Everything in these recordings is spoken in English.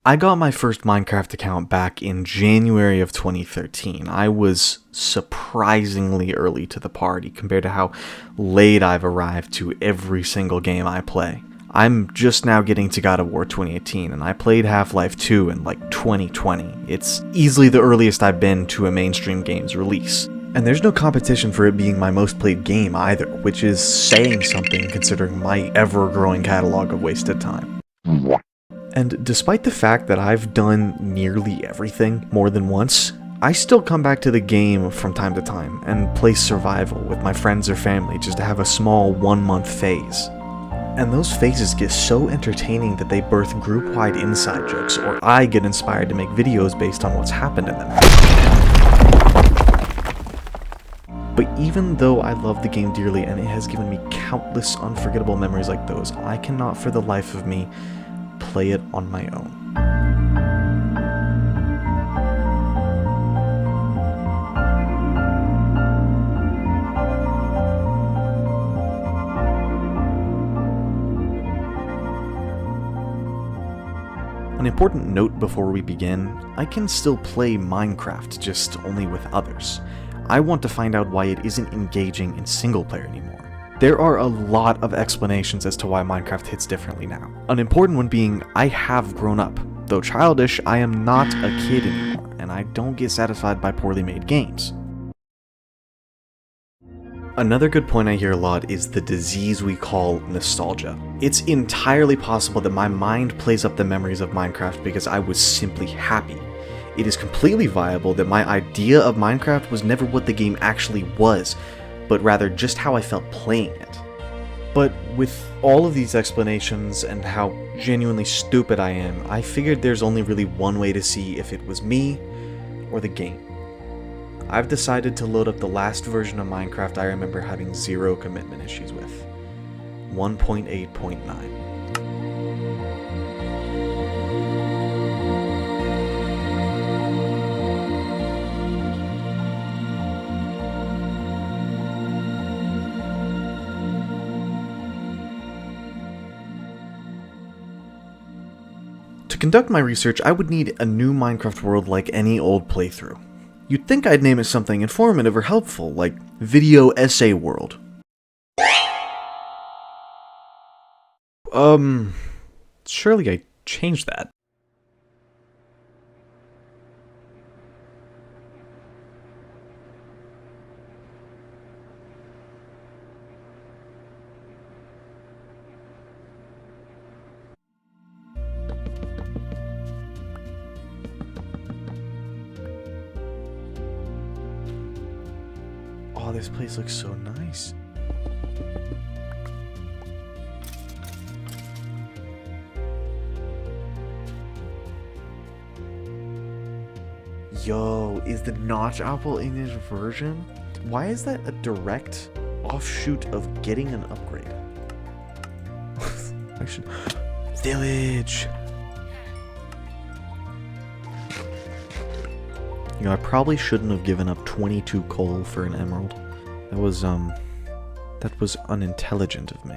I got my first Minecraft account back in January of 2013. I was surprisingly early to the party compared to how late I've arrived to every single game I play. I'm just now getting to God of War 2018, and I played Half-Life 2 in like 2020. It's easily the earliest I've been to a mainstream game's release. And there's no competition for it being my most played game either, which is saying something considering my ever-growing catalog of wasted time. And despite the fact that I've done nearly everything more than once, I still come back to the game from time to time and play survival with my friends or family just to have a small 1-month phase. And those phases get so entertaining that they birth group-wide inside jokes, or I get inspired to make videos based on what's happened in them. But even though I love the game dearly and it has given me countless unforgettable memories like those, I cannot for the life of me play it on my own. An important note before we begin, I can still play Minecraft, just only with others. I want to find out why it isn't engaging in single player anymore. There are a lot of explanations as to why Minecraft hits differently now. An important one being, I have grown up. Though childish, I am not a kid anymore, and I don't get satisfied by poorly made games. Another good point I hear a lot is the disease we call nostalgia. It's entirely possible that my mind plays up the memories of Minecraft because I was simply happy. It is completely viable that my idea of Minecraft was never what the game actually was, but rather just how I felt playing it. But with all of these explanations and how genuinely stupid I am, I figured there's only really one way to see if it was me or the game. I've decided to load up the last version of Minecraft I remember having zero commitment issues with. 1.8.9. To conduct my research, I would need a new Minecraft world like any old playthrough. You'd think I'd name it something informative or helpful, like Video Essay World. Surely I changed that. Oh, this place looks so nice. Yo, is the Notch Apple English version? Why is that a direct offshoot of getting an upgrade? I should... Village! You know, I probably shouldn't have given up 22 coal for an emerald. That was unintelligent of me.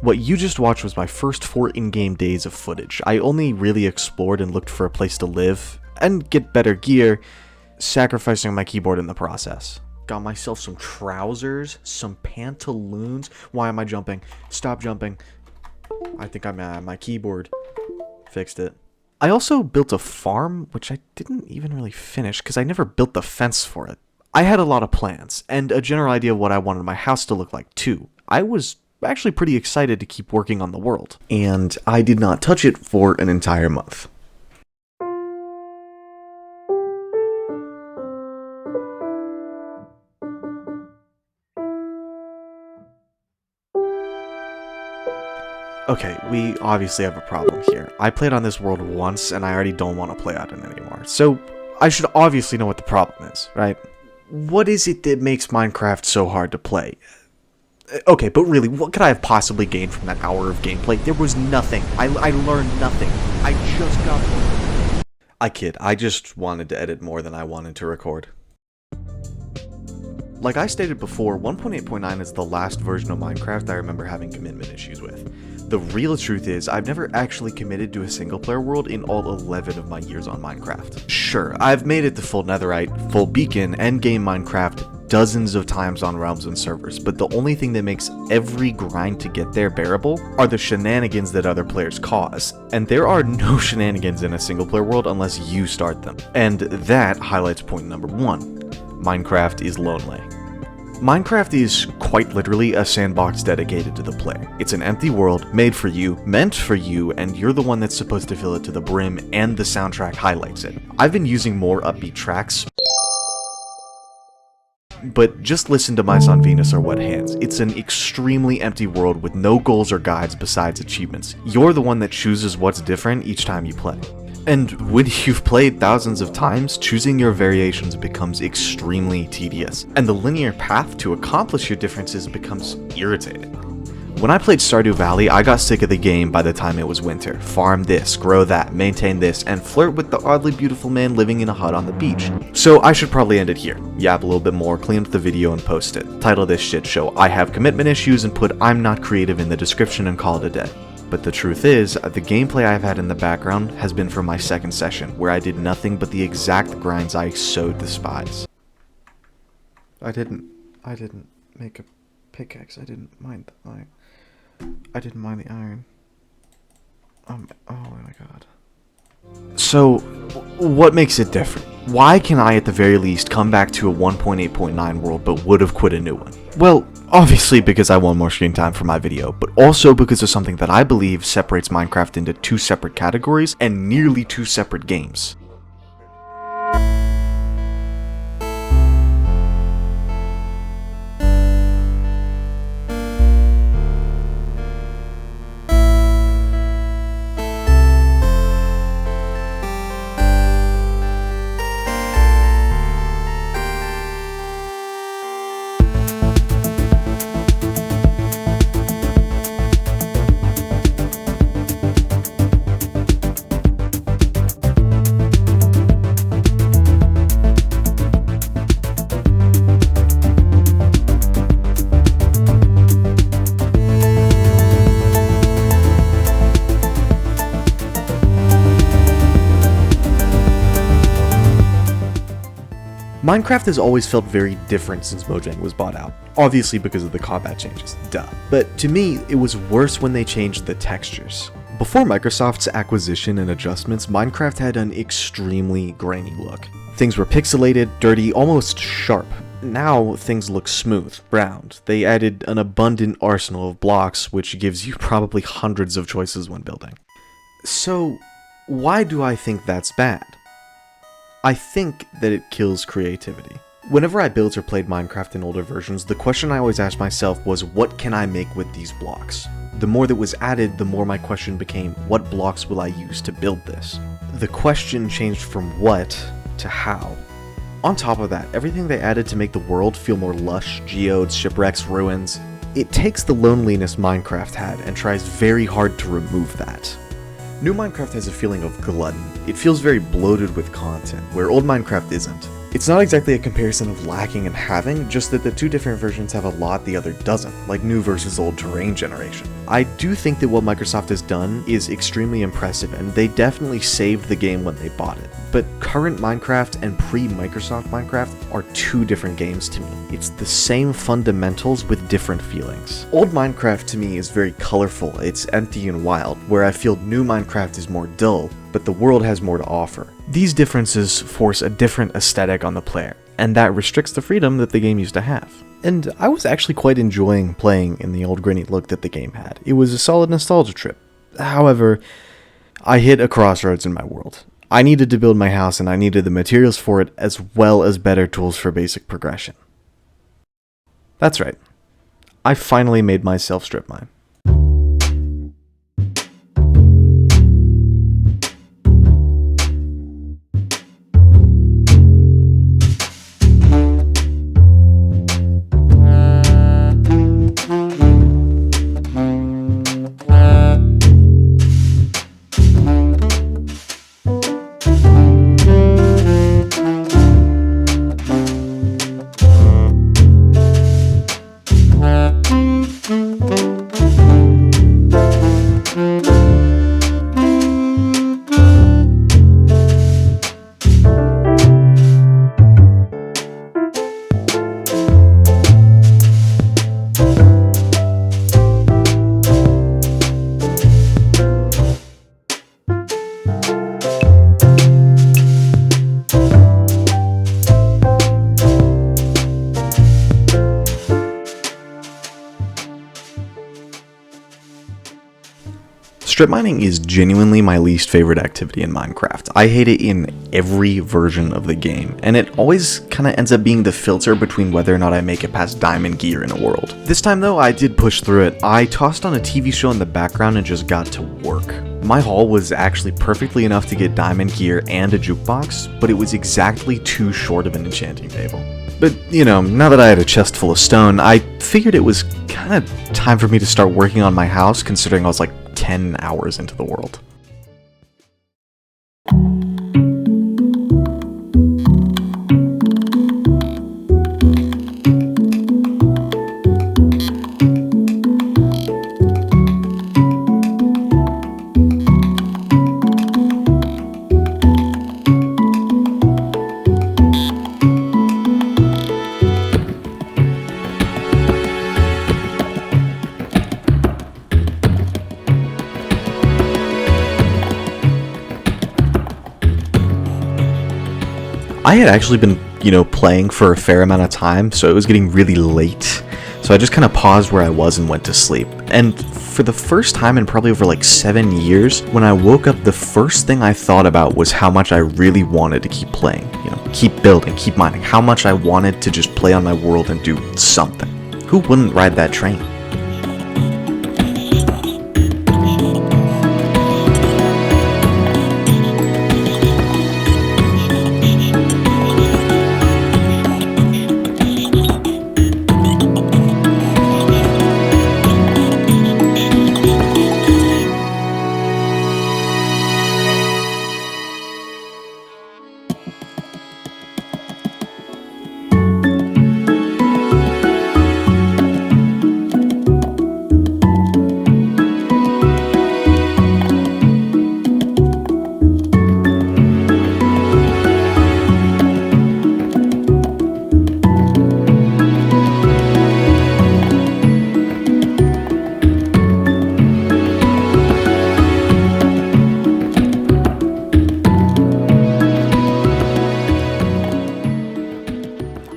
What you just watched was my first 4 in-game days of footage. I only really explored and looked for a place to live, and get better gear, sacrificing my keyboard in the process. Got myself some trousers, some pantaloons. Why am I jumping? Stop jumping. I think I'm at my keyboard. Fixed it. I also built a farm, which I didn't even really finish, because I never built the fence for it. I had a lot of plans, and a general idea of what I wanted my house to look like, too. I was actually pretty excited to keep working on the world, and I did not touch it for an entire month. Okay, we obviously have a problem here. I played on this world once, and I already don't want to play on it anymore. So, I should obviously know what the problem is, right? What is it that makes Minecraft so hard to play? Okay, but really, what could I have possibly gained from that hour of gameplay? There was nothing. I learned nothing. I just got... I kid. I just wanted to edit more than I wanted to record. Like I stated before, 1.8.9 is the last version of Minecraft I remember having commitment issues with. The real truth is, I've never actually committed to a single-player world in all 11 of my years on Minecraft. Sure, I've made it to full netherite, full beacon, endgame Minecraft dozens of times on realms and servers, but the only thing that makes every grind to get there bearable are the shenanigans that other players cause. And there are no shenanigans in a single-player world unless you start them. And that highlights point number 1. Minecraft is lonely. Minecraft is quite literally a sandbox dedicated to the player. It's an empty world, made for you, meant for you, and you're the one that's supposed to fill it to the brim, and the soundtrack highlights it. I've been using more upbeat tracks, but just listen to My Son Venus or Wet Hands. It's an extremely empty world with no goals or guides besides achievements. You're the one that chooses what's different each time you play. And when you've played thousands of times, choosing your variations becomes extremely tedious, and the linear path to accomplish your differences becomes irritating. When I played Stardew Valley, I got sick of the game by the time it was winter. Farm this, grow that, maintain this, and flirt with the oddly beautiful man living in a hut on the beach. So I should probably end it here, yap a little bit more, clean up the video and post it. Title this shit show I Have Commitment Issues and put I'm Not Creative in the description and call it a day. But the truth is, the gameplay I've had in the background has been from my second session, where I did nothing but the exact grinds I so despise. I didn't make a pickaxe. I didn't mind the iron. Oh my god. So, what makes it different? Why can I at the very least come back to a 1.8.9 world but would have quit a new one? Well, obviously because I want more screen time for my video, but also because of something that I believe separates Minecraft into 2 separate categories and nearly 2 separate games. Minecraft has always felt very different since Mojang was bought out, obviously because of the combat changes, duh. But to me, it was worse when they changed the textures. Before Microsoft's acquisition and adjustments, Minecraft had an extremely grainy look. Things were pixelated, dirty, almost sharp. Now things look smooth, round. They added an abundant arsenal of blocks, which gives you probably hundreds of choices when building. So, why do I think that's bad? I think that it kills creativity. Whenever I built or played Minecraft in older versions, the question I always asked myself was, what can I make with these blocks? The more that was added, the more my question became, what blocks will I use to build this? The question changed from what to how. On top of that, everything they added to make the world feel more lush, geodes, shipwrecks, ruins, it takes the loneliness Minecraft had and tries very hard to remove that. New Minecraft has a feeling of glutton. It feels very bloated with content, where old Minecraft isn't. It's not exactly a comparison of lacking and having, just that the 2 different versions have a lot the other doesn't, like new versus old terrain generation. I do think that what Microsoft has done is extremely impressive, and they definitely saved the game when they bought it. But current Minecraft and pre-Microsoft Minecraft are 2 different games to me. It's the same fundamentals with different feelings. Old Minecraft to me is very colorful, it's empty and wild, where I feel new Minecraft is more dull, but the world has more to offer. These differences force a different aesthetic on the player, and that restricts the freedom that the game used to have. And I was actually quite enjoying playing in the old grainy look that the game had. It was a solid nostalgia trip. However, I hit a crossroads in my world. I needed to build my house and I needed the materials for it as well as better tools for basic progression. That's right. I finally made myself strip mine. Strip mining is genuinely my least favorite activity in Minecraft. I hate it in every version of the game, and it always kind of ends up being the filter between whether or not I make it past diamond gear in a world. This time though, I did push through it. I tossed on a TV show in the background and just got to work. My haul was actually perfectly enough to get diamond gear and a jukebox, but it was exactly too short of an enchanting table. But, you know, now that I had a chest full of stone, I figured it was kind of time for me to start working on my house, considering I was like 10 hours into the world. I had actually been, playing for a fair amount of time, so it was getting really late. So I just kind of paused where I was and went to sleep. And for the first time in probably over like 7 years, when I woke up, the first thing I thought about was how much I really wanted to keep playing. Keep building, keep mining. How much I wanted to just play on my world and do something. Who wouldn't ride that train?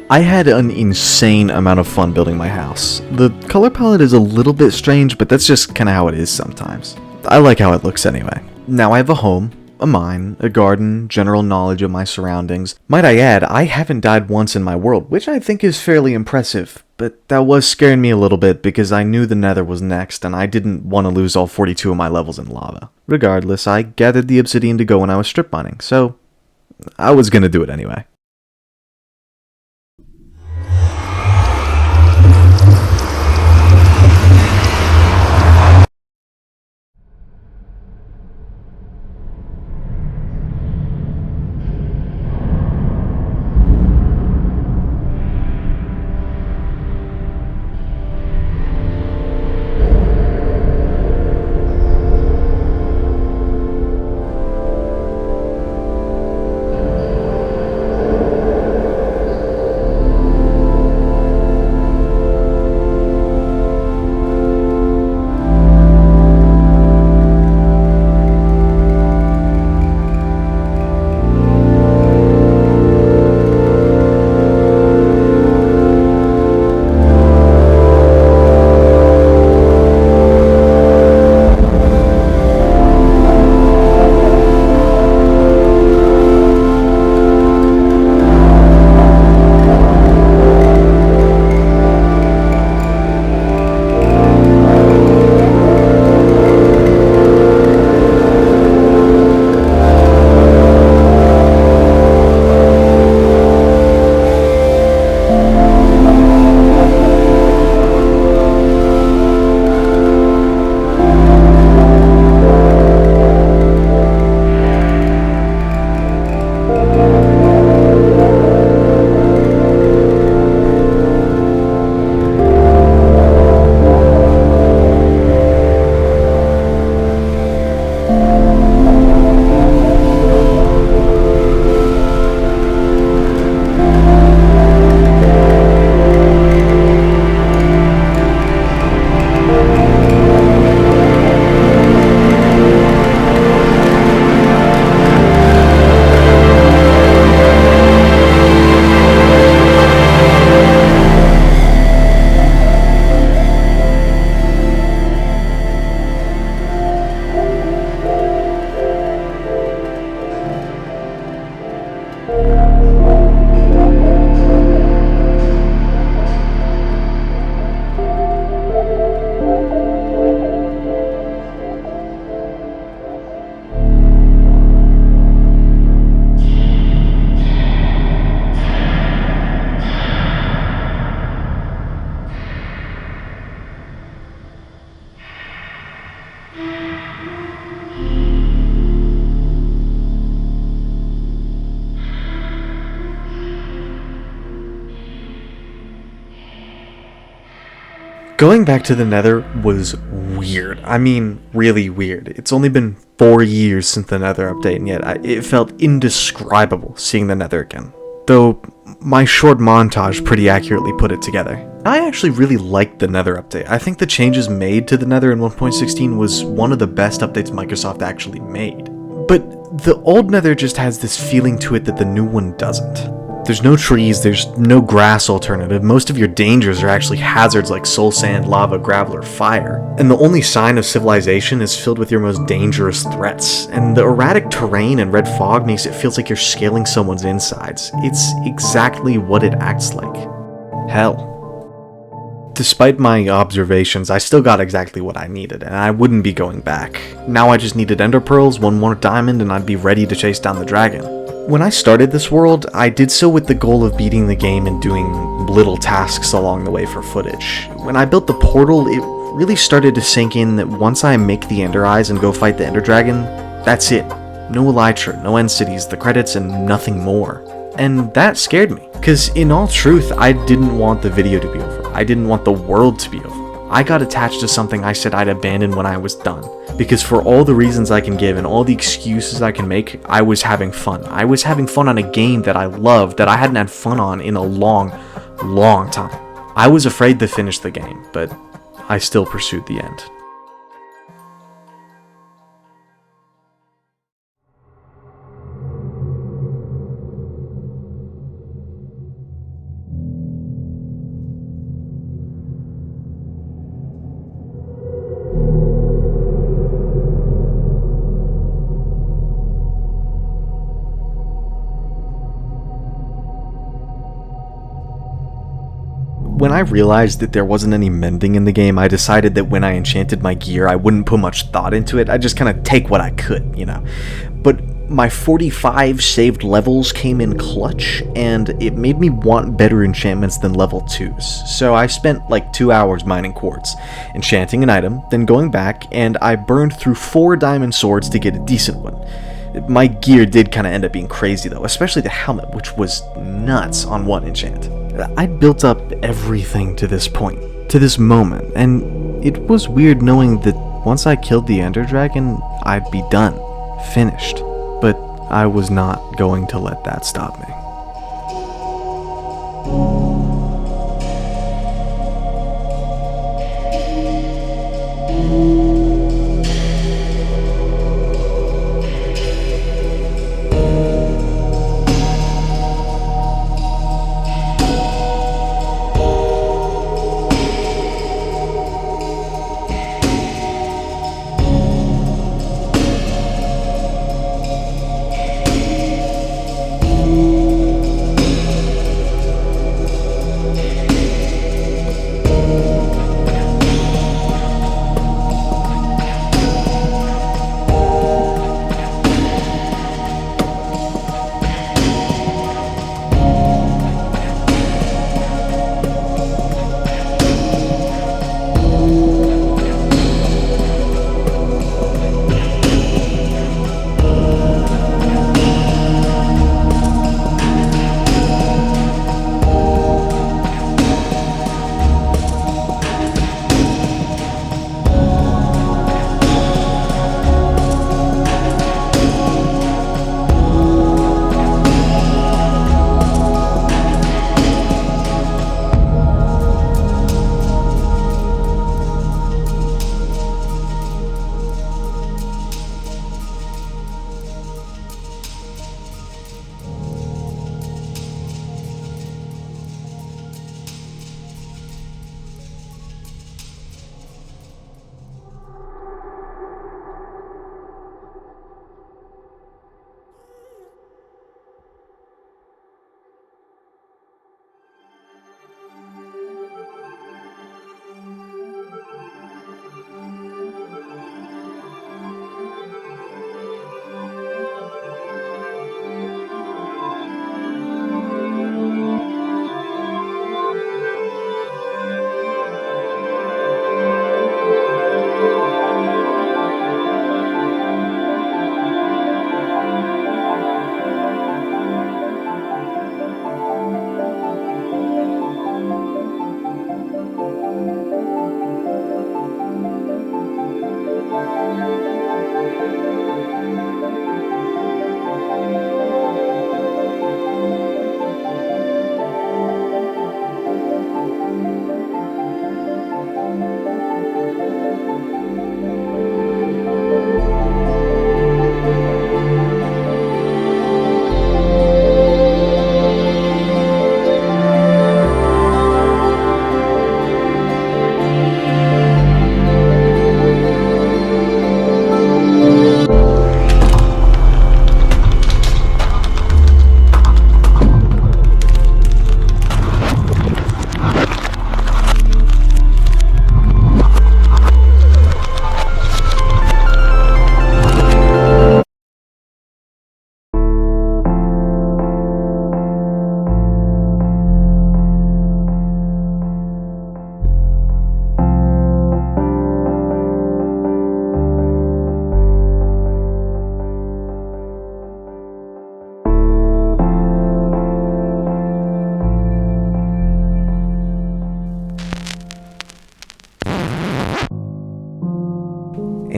I had an insane amount of fun building my house. The color palette is a little bit strange, but that's just kind of how it is sometimes. I like how it looks anyway. Now I have a home, a mine, a garden, general knowledge of my surroundings. Might I add, I haven't died once in my world, which I think is fairly impressive, but that was scaring me a little bit because I knew the nether was next and I didn't want to lose all 42 of my levels in lava. Regardless, I gathered the obsidian to go when I was strip mining, so I was gonna do it anyway. Going back to the Nether was weird. I mean, really weird. It's only been 4 years since the Nether update, and yet it felt indescribable seeing the Nether again. Though, my short montage pretty accurately put it together. I actually really liked the Nether update. I think the changes made to the Nether in 1.16 was one of the best updates Microsoft actually made. But the old Nether just has this feeling to it that the new one doesn't. There's no trees, there's no grass alternative, most of your dangers are actually hazards like soul sand, lava, gravel, or fire. And the only sign of civilization is filled with your most dangerous threats. And the erratic terrain and red fog makes it feel like you're scaling someone's insides. It's exactly what it acts like. Hell. Despite my observations, I still got exactly what I needed, and I wouldn't be going back. Now I just needed ender pearls, one more diamond, and I'd be ready to chase down the dragon. When I started this world, I did so with the goal of beating the game and doing little tasks along the way for footage. When I built the portal, it really started to sink in that once I make the ender eyes and go fight the ender dragon, that's it. No elytra, no end cities, the credits, and nothing more. And that scared me, because in all truth, I didn't want the video to be over. I didn't want the world to be over. I got attached to something I said I'd abandon when I was done. Because for all the reasons I can give and all the excuses I can make, I was having fun. I was having fun on a game that I loved, that I hadn't had fun on in a long time. I was afraid to finish the game, but I still pursued the end. When I realized that there wasn't any mending in the game, I decided that when I enchanted my gear, I wouldn't put much thought into it. I'd just kind of take what I could, you know. But my 45 saved levels came in clutch, and it made me want better enchantments than level 2s. So I spent like 2 hours mining quartz, enchanting an item, then going back, and I burned through 4 diamond swords to get a decent one. My gear did kind of end up being crazy though, especially the helmet, which was nuts on 1 enchant. I'd built up everything to this point, to this moment, and it was weird knowing that once I killed the ender dragon, I'd be done, finished. But I was not going to let that stop me.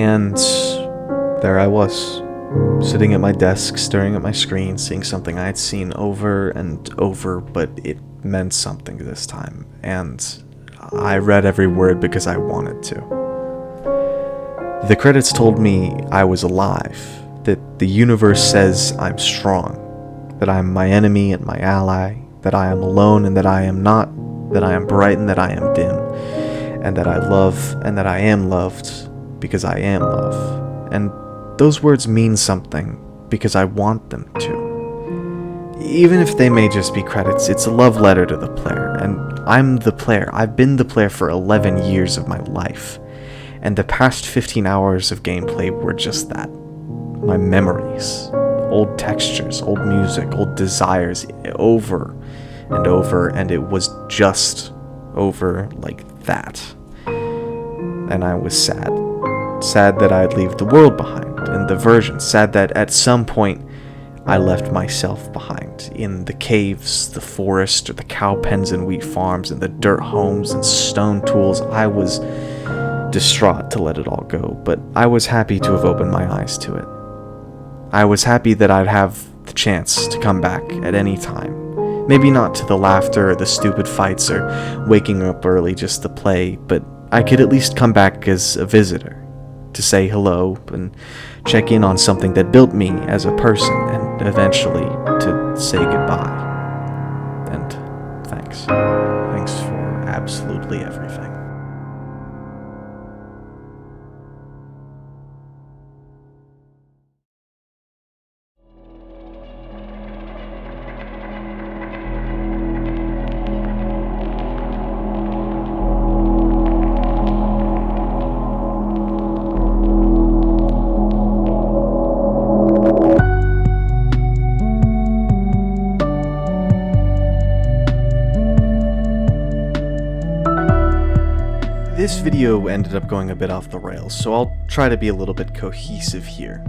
And there I was, sitting at my desk, staring at my screen, seeing something I had seen over and over, but it meant something this time, and I read every word because I wanted to. The credits told me I was alive, that the universe says I'm strong, that I'm my enemy and my ally, that I am alone and that I am not, that I am bright and that I am dim, and that I love and that I am loved because I am love. And those words mean something because I want them to. Even if they may just be credits, it's a love letter to the player, and I'm the player. I've been the player for 11 years of my life, and the past 15 hours of gameplay were just that. My memories, old textures, old music, old desires, over and over, and it was just over like that. And I was sad. Sad that I'd leave the world behind, and the version. Sad that at some point I left myself behind in the caves, the forest, or the cow pens and wheat farms, and the dirt homes and stone tools. I was distraught to let it all go, but I was happy to have opened my eyes to it. I was happy that I'd have the chance to come back at any time. Maybe not to the laughter or the stupid fights or waking up early just to play, but I could at least come back as a visitor, to say hello and check in on something that built me as a person, and eventually to say goodbye. And thanks. Thanks for absolutely everything. This video ended up going a bit off the rails, so I'll try to be a little bit cohesive here.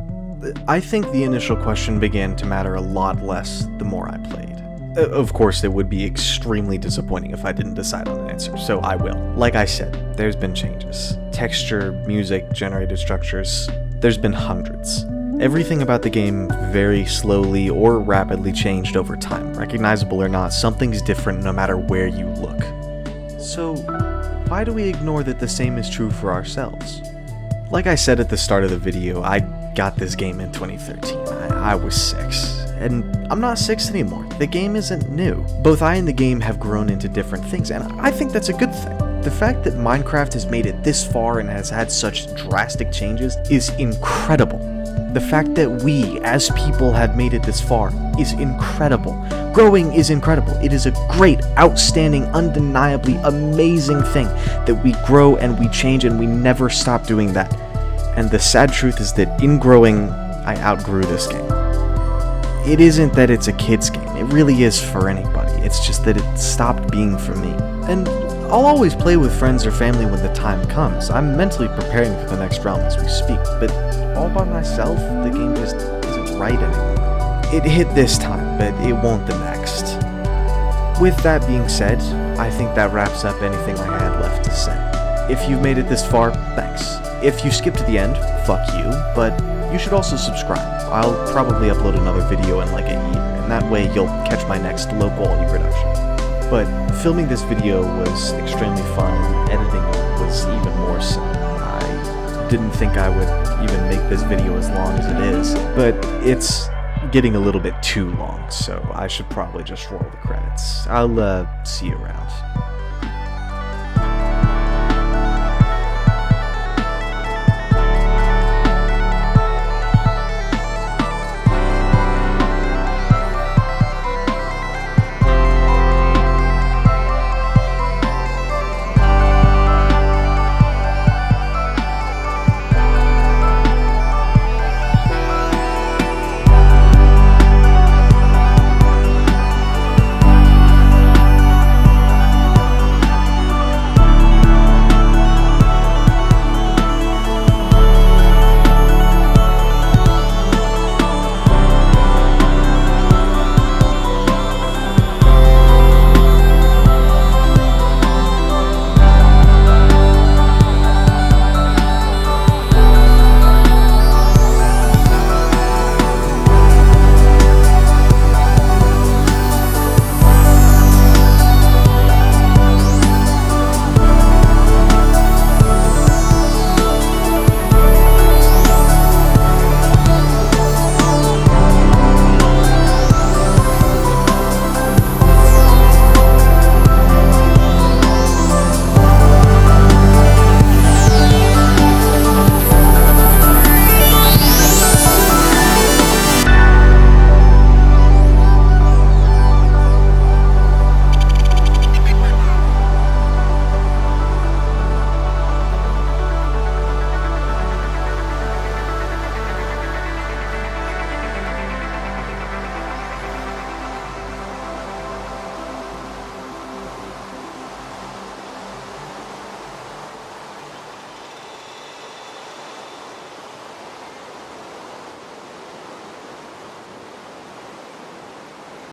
I think the initial question began to matter a lot less the more I played. Of course, it would be extremely disappointing if I didn't decide on an answer, so I will. Like I said, there's been changes. Texture, music, generated structures, there's been hundreds. Everything about the game very slowly or rapidly changed over time. Recognizable or not, something's different no matter where you look. So, why do we ignore that the same is true for ourselves? Like I said at the start of the video, I got this game in 2013. I was 6. And I'm not 6 anymore. The game isn't new. Both I and the game have grown into different things, and I think that's a good thing. The fact that Minecraft has made it this far and has had such drastic changes is incredible. The fact that we, as people, have made it this far is incredible. Growing is incredible. It is a great, outstanding, undeniably amazing thing that we grow and we change and we never stop doing that. And the sad truth is that in growing, I outgrew this game. It isn't that it's a kid's game. It really is for anybody. It's just that it stopped being for me. And I'll always play with friends or family when the time comes. I'm mentally preparing for the next realm as we speak, but all by myself, the game just isn't right anymore. It hit this time, but it won't the next. With that being said, I think that wraps up anything I had left to say. If you've made it this far, thanks. If you skipped to the end, fuck you, but you should also subscribe. I'll probably upload another video in like a year, and that way you'll catch my next low-quality production. But filming this video was extremely fun, and editing it was even more so. I didn't think I would even make this video as long as it is, but it's getting a little bit too long, so I should probably just roll the credits. I'll see you around.